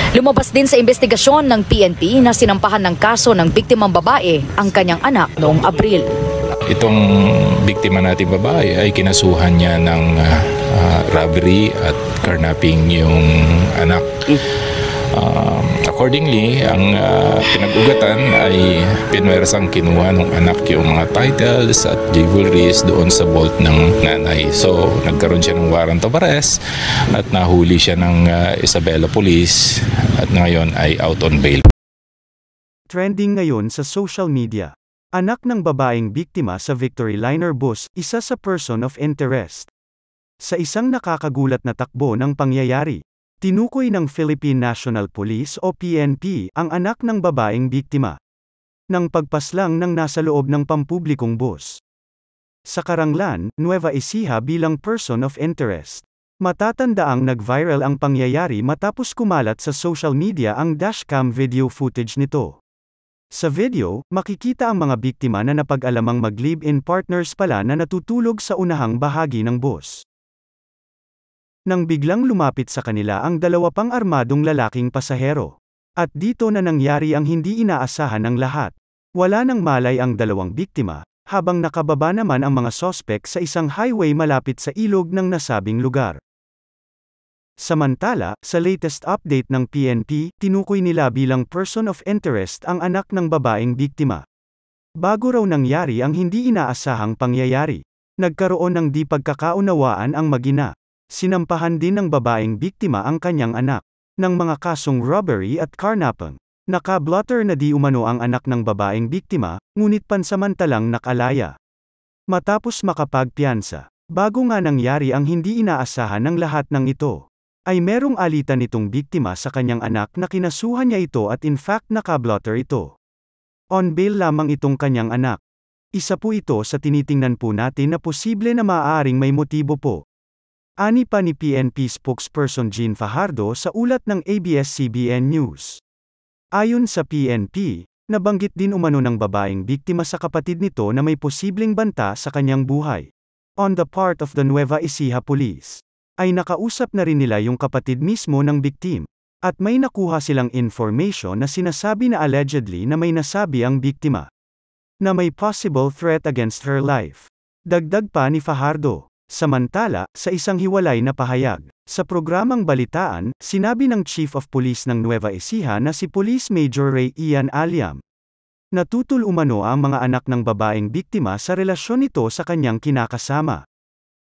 Lumabas din sa investigasyon ng PNP na sinampahan ng kaso ng biktimang babae ang kanyang anak noong Abril. Itong biktima nating babae ay kinasuhan niya ng robbery at carnapping yung anak. Accordingly, ang pinag-ugatan ay pinwersang kinuha ng anak yung mga titles at jewelries doon sa vault ng nanay. So, nagkaroon siya ng warrant of arrest at nahuli siya ng Isabela Police at ngayon ay out on bail. Trending ngayon sa social media. Anak ng babaeng biktima sa Victory Liner bus, isa sa person of interest. Sa isang nakakagulat na takbo ng pangyayari, tinukoy ng Philippine National Police o PNP ang anak ng babaeng biktima nang pagpaslang ng nasa loob ng pampublikong bus sa Caranglan, Nueva Ecija bilang person of interest. Matatandaang nag-viral ang pangyayari matapos kumalat sa social media ang dashcam video footage nito. Sa video, makikita ang mga biktima na napag-alamang mag-live-in partners pala na natutulog sa unahang bahagi ng bus. Nang biglang lumapit sa kanila ang dalawa pang armadong lalaking pasahero. At dito na nangyari ang hindi inaasahan ng lahat. Wala nang malay ang dalawang biktima, habang nakababa naman ang mga sospek sa isang highway malapit sa ilog ng nasabing lugar. Samantala, sa latest update ng PNP, tinukoy nila bilang person of interest ang anak ng babaeng biktima. Bago raw nangyari ang hindi inaasahang pangyayari, nagkaroon ng di pagkakaunawaan ang mag-ina. Sinampahan din ng babaeng biktima ang kanyang anak ng mga kasong robbery at carnapping. Naka-blotter na di umano ang anak ng babaeng biktima, ngunit pansamantalang nakalaya. Matapos makapagpiyansa, bago nga nangyari ang hindi inaasahan ng lahat ng ito, ay merong alitan nitong biktima sa kanyang anak na kinasuhan niya ito at in fact naka-blotter ito. On bail lamang itong kanyang anak. Isa po ito sa tinitingnan po natin na posible na maaaring may motibo po. Ani pa ni PNP spokesperson Jean Fajardo sa ulat ng ABS-CBN News. Ayon sa PNP, nabanggit din umano ng babaeng biktima sa kapatid nito na may posibleng banta sa kanyang buhay. On the part of the Nueva Ecija Police, ay nakausap na rin nila yung kapatid mismo ng biktim, at may nakuha silang information na sinasabi na allegedly na may nasabi ang biktima na may possible threat against her life. Dagdag pa ni Fajardo. Samantala, sa isang hiwalay na pahayag, sa programang Balitaan, sinabi ng Chief of Police ng Nueva Ecija na si Police Major Ray Ian Aliam. Natutol umano ang mga anak ng babaeng biktima sa relasyon nito sa kanyang kinakasama.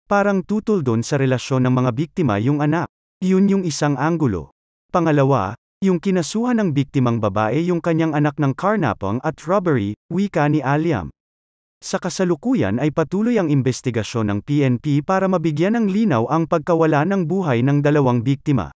Parang tutol doon sa relasyon ng mga biktima yung anak. Yun yung isang anggulo. Pangalawa, yung kinasuhan ng biktimang babae yung kanyang anak ng carnapping at robbery, wika ni Aliam. Sa kasalukuyan ay patuloy ang investigasyon ng PNP para mabigyan ng linaw ang pagkawala ng buhay ng dalawang biktima.